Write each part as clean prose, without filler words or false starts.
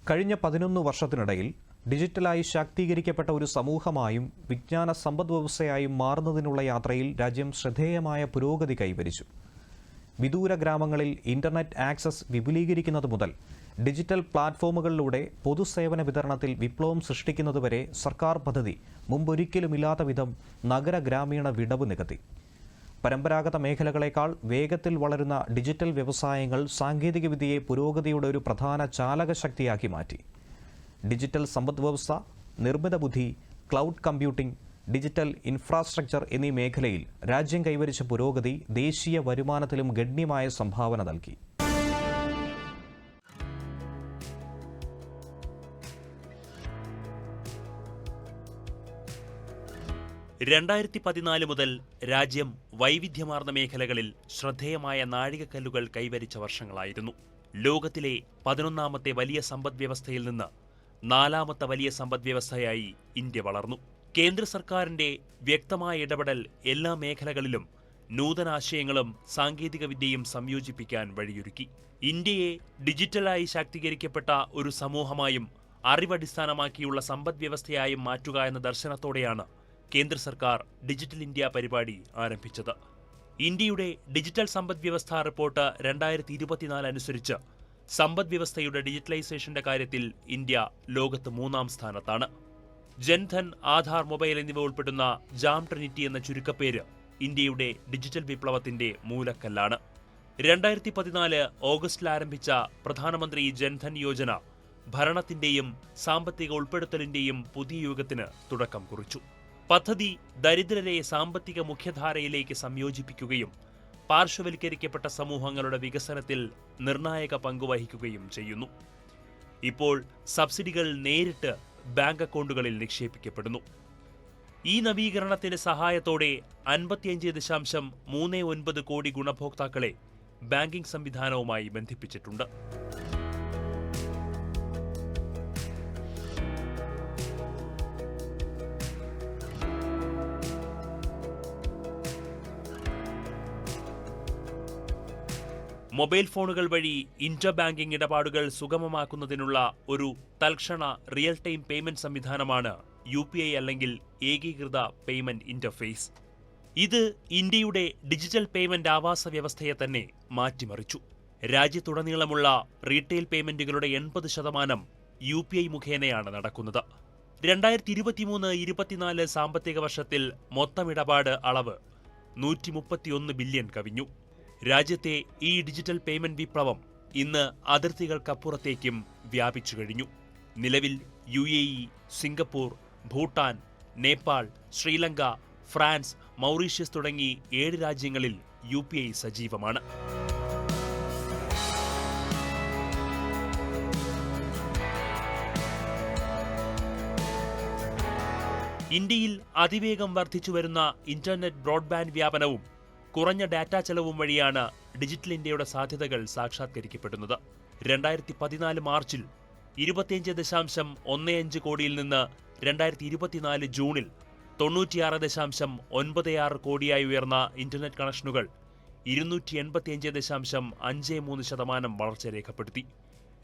കഴിഞ്ഞ 11 വർഷത്തിനിടയിൽ ഡിജിറ്റലായി ശാക്തീകരിക്കപ്പെട്ട ഒരു സമൂഹമായും വിജ്ഞാന സമ്പദ്വ്യവസ്ഥയായും മാറുന്നതിനുള്ള യാത്രയിൽ രാജ്യം ശ്രദ്ധേയമായ പുരോഗതി കൈവരിച്ചു. വിദൂര ഗ്രാമങ്ങളിൽ ഇന്റർനെറ്റ് ആക്സസ് വിപുലീകരിക്കുന്നത് മുതൽ ഡിജിറ്റൽ പ്ലാറ്റ്ഫോമുകളിലൂടെ പൊതുസേവന വിതരണത്തിൽ വിപ്ലവം സൃഷ്ടിക്കുന്നതുവരെ സർക്കാർ പദ്ധതി മുമ്പൊരിക്കലുമില്ലാത്ത വിധം നഗര ഗ്രാമീണ വിടവ് നികത്തി. പരമ്പരാഗത മേഖലകളേക്കാൾ വേഗത്തിൽ വളരുന്ന ഡിജിറ്റൽ വ്യവസായങ്ങൾ സാങ്കേതികവിദ്യയെ പുരോഗതിയുടെ ഒരു പ്രധാന ചാലകശക്തിയാക്കി മാറ്റി. ഡിജിറ്റൽ സമ്പദ്വ്യവസ്ഥ, നിർമ്മിത ബുദ്ധി, ക്ലൗഡ് കമ്പ്യൂട്ടിംഗ്, ഡിജിറ്റൽ ഇൻഫ്രാസ്ട്രക്ചർ എന്നീ മേഖലയിൽ രാജ്യം കൈവരിച്ച പുരോഗതി ദേശീയ വരുമാനത്തിലും ഗണ്യമായ സംഭാവന നൽകി. മുതൽ രാജ്യം വൈവിധ്യമാർന്ന മേഖലകളിൽ ശ്രദ്ധേയമായ നാഴികക്കല്ലുകൾ കൈവരിച്ച വർഷങ്ങളായിരുന്നു. ലോകത്തിലെ 11ാമത്തെ വലിയ സമ്പദ്വ്യവസ്ഥയിൽ നിന്ന് 4ാമത്തെ വലിയ സമ്പദ്വ്യവസ്ഥയായി ഇന്ത്യ വളർന്നു. കേന്ദ്ര സർക്കാരിന്റെ വ്യക്തമായ ഇടപെടൽ എല്ലാ മേഖലകളിലും നൂതനാശയങ്ങളും സാങ്കേതികവിദ്യയും സംയോജിപ്പിക്കാൻ വഴിയൊരുക്കി. ഇന്ത്യയെ ഡിജിറ്റലായി ശാക്തീകരിക്കപ്പെട്ട ഒരു സമൂഹമായും അറിവടിസ്ഥാനമാക്കിയുള്ള സമ്പദ്വ്യവസ്ഥയായും മാറ്റുക എന്ന ദർശനത്തോടെയാണ് കേന്ദ്ര സർക്കാർ ഡിജിറ്റൽ ഇന്ത്യ പരിപാടി ആരംഭിച്ചത്. ഇന്ത്യയുടെ ഡിജിറ്റൽ സമ്പദ്വ്യവസ്ഥ റിപ്പോർട്ട് 2024 അനുസരിച്ച് സമ്പദ്വ്യവസ്ഥയുടെ ഡിജിറ്റലൈസേഷന്റെ കാര്യത്തിൽ ഇന്ത്യ ലോകത്ത് 3ാം സ്ഥാനത്താണ്. ജൻധൻ, ആധാർ, മൊബൈൽ എന്നിവ ഉൾപ്പെടുന്ന ജാം ട്രിനിറ്റി എന്ന ചുരുക്കപ്പേര് ഇന്ത്യയുടെ ഡിജിറ്റൽ വിപ്ലവത്തിന്റെ മൂലക്കല്ലാണ്. 2014 ഓഗസ്റ്റിൽ ആരംഭിച്ച പ്രധാനമന്ത്രി ജൻധൻ യോജന ഭരണത്തിന്റെയും സാമ്പത്തിക ഉൾപ്പെടുത്തലിന്റെയും പുതിയ യുഗത്തിന് തുടക്കം കുറിച്ചു. പദ്ധതി ദരിദ്രരെ സാമ്പത്തിക മുഖ്യധാരയിലേക്ക് സംയോജിപ്പിക്കുകയും പാർശ്വവൽക്കരിക്കപ്പെട്ട സമൂഹങ്ങളുടെ വികസനത്തിൽ നിർണായക പങ്കുവഹിക്കുകയും ചെയ്യുന്നു. ഇപ്പോൾ സബ്സിഡികൾ നേരിട്ട് ബാങ്ക് അക്കൗണ്ടുകളിൽ നിക്ഷേപിക്കപ്പെടുന്നു. ഈ നവീകരണത്തിന്റെ സഹായത്തോടെ 55.39 കോടി ഗുണഭോക്താക്കളെ ബാങ്കിംഗ് സംവിധാനവുമായി ബന്ധിപ്പിച്ചിട്ടുണ്ട്. മൊബൈൽ ഫോണുകൾ വഴി ഇന്റർ ബാങ്കിംഗ് ഇടപാടുകൾ സുഗമമാക്കുന്നതിനുള്ള ഒരു തൽക്ഷണ റിയൽ ടൈം പേയ്മെന്റ് സംവിധാനമാണ് UPI അല്ലെങ്കിൽ ഏകീകൃത പേയ്മെന്റ് ഇന്റർഫേസ്. ഇത് ഇന്ത്യയുടെ ഡിജിറ്റൽ പേയ്മെന്റ് ആവാസ വ്യവസ്ഥയെ തന്നെ മാറ്റിമറിച്ചു. രാജ്യത്തുടനീളമുള്ള റീറ്റെയിൽ പേയ്മെന്റുകളുടെ 80% UPI മുഖേനയാണ് നടക്കുന്നത്. 2023-24 സാമ്പത്തിക വർഷത്തിൽ മൊത്തം ഇടപാട് അളവ് 131 ബില്യൺ കവിഞ്ഞു. രാജ്യത്തെ ഈ ഡിജിറ്റൽ പേയ്മെന്റ് വിപ്ലവം ഇന്ന് അതിർത്തികൾക്കപ്പുറത്തേക്കും വ്യാപിച്ചു കഴിഞ്ഞു. നിലവിൽ UAE, Singapore, Bhutan, Nepal, Sri Lanka, France, Mauritius തുടങ്ങി 7 രാജ്യങ്ങളിൽ UPI സജീവമാണ്. ഇന്ത്യയിൽ അതിവേഗം വർദ്ധിച്ചുവരുന്ന ഇന്റർനെറ്റ് ബ്രോഡ്ബാൻഡ് വ്യാപനവും കുറഞ്ഞ ഡാറ്റാ ചെലവും വഴിയാണ് ഡിജിറ്റൽ ഇന്ത്യയുടെ സാധ്യതകൾ സാക്ഷാത്കരിക്കപ്പെടുന്നത്. 2014 മാർച്ചിൽ 25.15 കോടിയിൽ നിന്ന് 2024 ജൂണിൽ 96.96 കോടിയായി ഉയർന്ന ഇന്റർനെറ്റ് കണക്ഷനുകൾ 285.53% വളർച്ച രേഖപ്പെടുത്തി.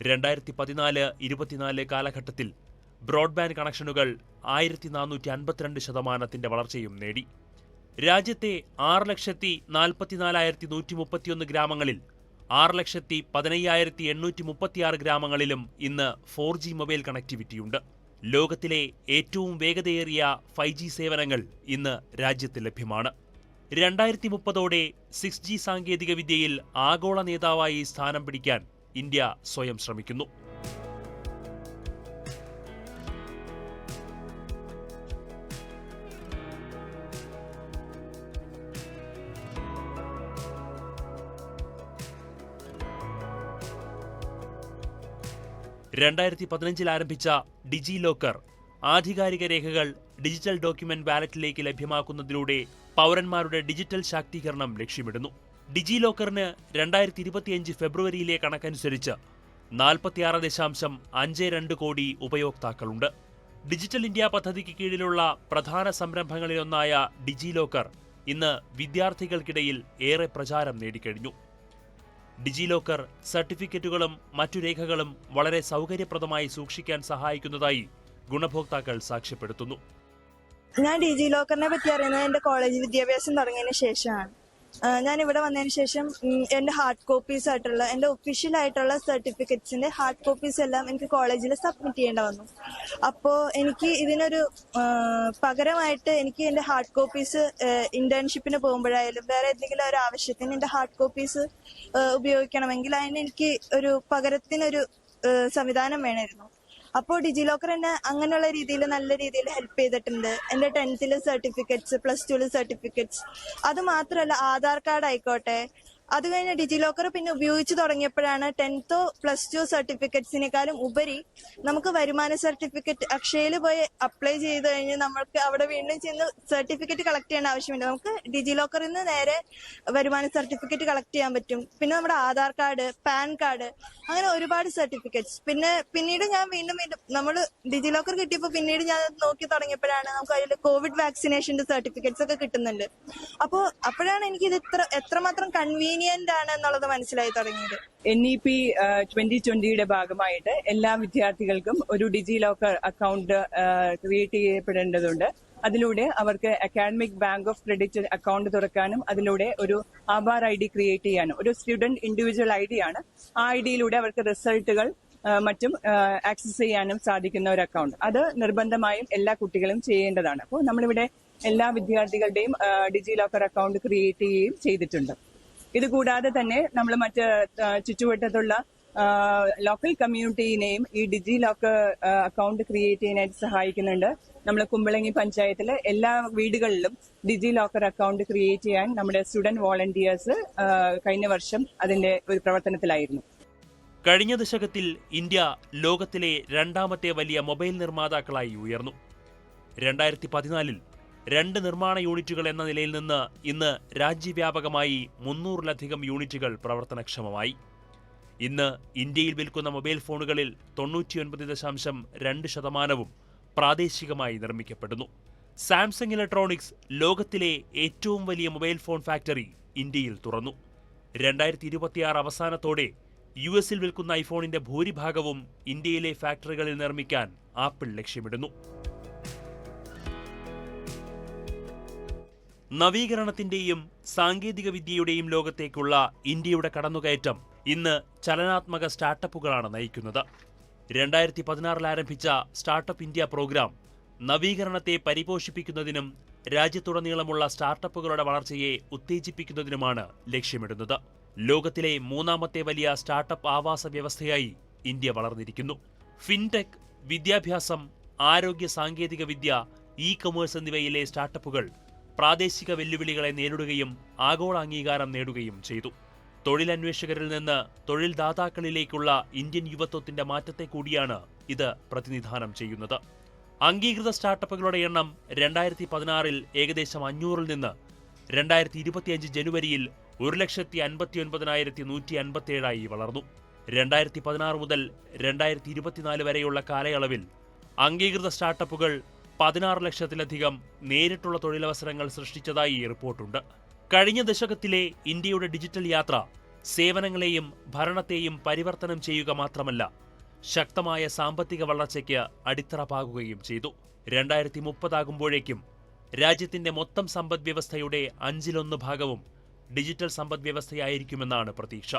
2014-24 കാലഘട്ടത്തിൽ ബ്രോഡ്ബാൻഡ് കണക്ഷനുകൾ 1452% വളർച്ചയും നേടി. രാജ്യത്തെ 6,44,131 ഗ്രാമങ്ങളിൽ 6,15,836 ഗ്രാമങ്ങളിലും ഇന്ന് 4G മൊബൈൽ കണക്ടിവിറ്റിയുണ്ട്. ലോകത്തിലെ ഏറ്റവും വേഗതയേറിയ 5G സേവനങ്ങൾ ഇന്ന് രാജ്യത്ത് ലഭ്യമാണ്. 2030ഓടെ 6G സാങ്കേതികവിദ്യയിൽ ആഗോള നേതാവായി സ്ഥാനം പിടിക്കാൻ ഇന്ത്യ സ്വയം ശ്രമിക്കുന്നു. ആരംഭിച്ച ഡിജി ലോക്കർ ആധികാരിക രേഖകൾ ഡിജിറ്റൽ ഡോക്യുമെന്റ് വാലറ്റിലേക്ക് ലഭ്യമാക്കുന്നതിലൂടെ പൗരന്മാരുടെ ഡിജിറ്റൽ ശാക്തീകരണം ലക്ഷ്യമിടുന്നു. ഡിജി ലോക്കറിന് 2025 ഫെബ്രുവരിയിലെ കണക്കനുസരിച്ച് 46.52 കോടി ഉപയോക്താക്കളുണ്ട്. ഡിജിറ്റൽ ഇന്ത്യ പദ്ധതിക്ക് കീഴിലുള്ള പ്രധാന സംരംഭങ്ങളിലൊന്നായ ഡിജി ലോക്കർ ഇന്ന് വിദ്യാർത്ഥികൾക്കിടയിൽ ഏറെ പ്രചാരം നേടിക്കഴിഞ്ഞു. ഡിജിലോക്കർ സർട്ടിഫിക്കറ്റുകളും മറ്റു രേഖകളും വളരെ സൗകര്യപ്രദമായി സൂക്ഷിക്കാൻ സഹായിക്കുന്നതായി ഗുണഭോക്താക്കൾ സാക്ഷ്യപ്പെടുത്തുന്നു. ഞാൻ ഡിജിലോക്കറിനെ പറ്റി അറിയുന്നത് എൻ്റെ കോളേജ് വിദ്യാഭ്യാസം തുടങ്ങിയതിന് ശേഷമാണ്. ഞാൻ ഇവിടെ വന്നതിന് ശേഷം എൻ്റെ ഹാർഡ് കോപ്പീസ് ആയിട്ടുള്ള എൻ്റെ ഒഫീഷ്യൽ ആയിട്ടുള്ള സർട്ടിഫിക്കറ്റ്സിന്റെ ഹാർഡ് കോപ്പീസ് എല്ലാം എനിക്ക് കോളേജിൽ സബ്മിറ്റ് ചെയ്യേണ്ട വന്നു. അപ്പോൾ എനിക്ക് ഇതിനൊരു പകരമായിട്ട് എനിക്ക് എൻ്റെ ഹാർഡ് കോപ്പീസ് ഇന്റേൺഷിപ്പിന് പോകുമ്പോഴായാലും വേറെ എന്തെങ്കിലും ഒരു ആവശ്യത്തിന് എൻ്റെ ഹാർഡ് കോപ്പീസ് ഉപയോഗിക്കണമെങ്കിൽ അതിന് എനിക്ക് ഒരു പകരത്തിനൊരു സംവിധാനം വേണമായിരുന്നു. അപ്പോൾ ഡിജിലോക്കർ എന്നെ അങ്ങനെയുള്ള രീതിയിൽ നല്ല രീതിയിൽ ഹെൽപ്പ് ചെയ്തിട്ടുണ്ട്. എൻ്റെ 10th സർട്ടിഫിക്കറ്റ്സ്, +2 സർട്ടിഫിക്കറ്റ്സ്, അത് മാത്രമല്ല ആധാർ കാർഡ് ആയിക്കോട്ടെ. അത് കഴിഞ്ഞ് ഡിജിലോക്കർ പിന്നെ ഉപയോഗിച്ച് തുടങ്ങിയപ്പോഴാണ് 10th +2 സർട്ടിഫിക്കറ്റ്സിനേക്കാളും ഉപരി നമുക്ക് വരുമാന സർട്ടിഫിക്കറ്റ് അക്ഷയയിൽ പോയി അപ്ലൈ ചെയ്ത് കഴിഞ്ഞ് നമ്മൾക്ക് അവിടെ വീണ്ടും ചെന്ന് സർട്ടിഫിക്കറ്റ് കളക്ട് ചെയ്യേണ്ട ആവശ്യമില്ല. നമുക്ക് ഡിജിലോക്കറിൽ നിന്ന് നേരെ വരുമാന സർട്ടിഫിക്കറ്റ് കളക്ട് ചെയ്യാൻ പറ്റും. പിന്നെ നമ്മുടെ ആധാർ കാർഡ്, പാൻ കാർഡ്, അങ്ങനെ ഒരുപാട് സർട്ടിഫിക്കറ്റ്സ്. പിന്നീട് ഞാൻ വീണ്ടും നമ്മൾ ഡിജിലോക്കർ കിട്ടിയപ്പോൾ പിന്നീട് ഞാൻ നോക്കി തുടങ്ങിയപ്പോഴാണ് നമുക്ക് അതിൽ കോവിഡ് വാക്സിനേഷന്റെ സർട്ടിഫിക്കറ്റ്സ് ഒക്കെ കിട്ടുന്നുണ്ട്. അപ്പോഴാണ് എനിക്ക് ഇത് എത്രമാത്രം കൺവീനിയന്റ് ആണ് എന്നുള്ളത് മനസ്സിലായി തുടങ്ങിയത്. NEP 2020 ഭാഗമായിട്ട് എല്ലാ വിദ്യാർത്ഥികൾക്കും ഒരു ഡിജിലോക്കർ അക്കൗണ്ട് ക്രിയേറ്റ് ചെയ്യപ്പെടേണ്ടതുണ്ട്. അതിലൂടെ അവർക്ക് academic bank of credit account തുറക്കാനും അതിലൂടെ ഒരു ആധാർ ID ക്രിയേറ്റ് ചെയ്യാനും, ഒരു സ്റ്റുഡന്റ് ഇൻഡിവിജ്വൽ ID ആണ്. ആ IDയിലൂടെ അവർക്ക് റിസൾട്ടുകൾ മറ്റും ആക്സസ് ചെയ്യാനും സാധിക്കുന്ന ഒരു അക്കൗണ്ട്. അത് നിർബന്ധമായും എല്ലാ കുട്ടികളും ചെയ്യേണ്ടതാണ്. അപ്പോൾ നമ്മളിവിടെ എല്ലാ വിദ്യാർത്ഥികളുടെയും ഡിജിലോക്കർ അക്കൗണ്ട് ക്രിയേറ്റ് ചെയ്യുകയും ചെയ്തിട്ടുണ്ട്. ഇതുകൂടാതെ തന്നെ നമ്മൾ മറ്റ് ചുറ്റുവട്ടത്തുള്ള ലോക്കൽ കമ്മ്യൂണിറ്റീനെയും ഈ ഡിജിലോക്കർ അക്കൗണ്ട് ക്രിയേറ്റ് ചെയ്യാനായിട്ട് സഹായിക്കുന്നുണ്ട്. നമ്മൾ കുമ്പളങ്ങി പഞ്ചായത്തിലെ എല്ലാ വീടുകളിലും ഡിജിലോക്കർ അക്കൗണ്ട് ക്രിയേറ്റ് ചെയ്യാൻ നമ്മുടെ സ്റ്റുഡന്റ് വോളണ്ടിയേഴ്സ് കഴിഞ്ഞ വർഷം അതിന്റെ ഒരു പ്രവർത്തനത്തിലായിരുന്നു. കഴിഞ്ഞ ദശകത്തിൽ ഇന്ത്യ ലോകത്തിലെ 2ാമത്തെ വലിയ മൊബൈൽ നിർമ്മാതാക്കളായി ഉയർന്നു. 2014 2 നിർമ്മാണ യൂണിറ്റുകൾ എന്ന നിലയിൽ നിന്ന് ഇന്ന് രാജ്യവ്യാപകമായി 300-ലധികം യൂണിറ്റുകൾ പ്രവർത്തനക്ഷമമായി. ഇന്ന് ഇന്ത്യയിൽ വിൽക്കുന്ന മൊബൈൽ ഫോണുകളിൽ 99.2% പ്രാദേശികമായി നിർമ്മിക്കപ്പെടുന്നു. സാംസങ് ഇലക്ട്രോണിക്സ് ലോകത്തിലെ ഏറ്റവും വലിയ മൊബൈൽ ഫോൺ ഫാക്ടറി ഇന്ത്യയിൽ തുറന്നു. 2026 അവസാനത്തോടെ US-ൽ വിൽക്കുന്ന ഐഫോണിന്റെ ഭൂരിഭാഗവും ഇന്ത്യയിലെ ഫാക്ടറികളിൽ നിർമ്മിക്കാൻ ആപ്പിൾ ലക്ഷ്യമിടുന്നു. നവീകരണത്തിന്റെയും സാങ്കേതിക വിദ്യയുടെയും ലോകത്തേക്കുള്ള ഇന്ത്യയുടെ കടന്നുകയറ്റം ഇന്ന് ചലനാത്മക സ്റ്റാർട്ടപ്പുകളാണ് നയിക്കുന്നത്. 2016 ആരംഭിച്ച സ്റ്റാർട്ടപ്പ് ഇന്ത്യ പ്രോഗ്രാം നവീകരണത്തെ പരിപോഷിപ്പിക്കുന്നതിനും രാജ്യത്തുടനീളമുള്ള സ്റ്റാർട്ടപ്പുകളുടെ വളർച്ചയെ ഉത്തേജിപ്പിക്കുന്നതിനുമാണ് ലക്ഷ്യമിടുന്നത്. ലോകത്തിലെ 3ാമത്തെ വലിയ സ്റ്റാർട്ടപ്പ് ആവാസ വ്യവസ്ഥയായി ഇന്ത്യ വളർന്നിരിക്കുന്നു. ഫിൻടെക്, വിദ്യാഭ്യാസം, ആരോഗ്യ സാങ്കേതിക വിദ്യ, ഇ-കൊമേഴ്സ് എന്നിവയിലെ സ്റ്റാർട്ടപ്പുകൾ പ്രാദേശിക വെല്ലുവിളികളെ നേരിടുകയും ആഗോള അംഗീകാരം നേടുകയും ചെയ്തു. തൊഴിലന്വേഷകരിൽ നിന്ന് തൊഴിൽ ദാതാക്കളിലേക്കുള്ള ഇന്ത്യൻ യുവത്വത്തിന്റെ മാറ്റത്തെ കൂടിയാണ് ഇത് പ്രതിനിധാനം ചെയ്യുന്നത്. അംഗീകൃത സ്റ്റാർട്ടപ്പുകളുടെ എണ്ണം 2016 ഏകദേശം 500-ൽ നിന്ന് 2025 ജനുവരിയിൽ 1,59,157 വളർന്നു. 2016 മുതൽ 2024 വരെയുള്ള കാലയളവിൽ അംഗീകൃത സ്റ്റാർട്ടപ്പുകൾ 16 ലക്ഷത്തിലധികം നേരിട്ടുള്ള തൊഴിലവസരങ്ങൾ സൃഷ്ടിച്ചതായി റിപ്പോർട്ടുണ്ട്. കഴിഞ്ഞ ദശകത്തിലെ ഇന്ത്യയുടെ ഡിജിറ്റൽ യാത്ര സേവനങ്ങളെയും ഭരണത്തെയും പരിവർത്തനം ചെയ്യുക മാത്രമല്ല, ശക്തമായ സാമ്പത്തിക വളർച്ചയ്ക്ക് അടിത്തറ പാകുകയും ചെയ്തു. 2030 ആകുമ്പോഴേക്കും രാജ്യത്തിന്റെ മൊത്തം സമ്പദ് വ്യവസ്ഥയുടെ 1/5 ഡിജിറ്റൽ സമ്പദ് വ്യവസ്ഥയായിരിക്കുമെന്നാണ് പ്രതീക്ഷ.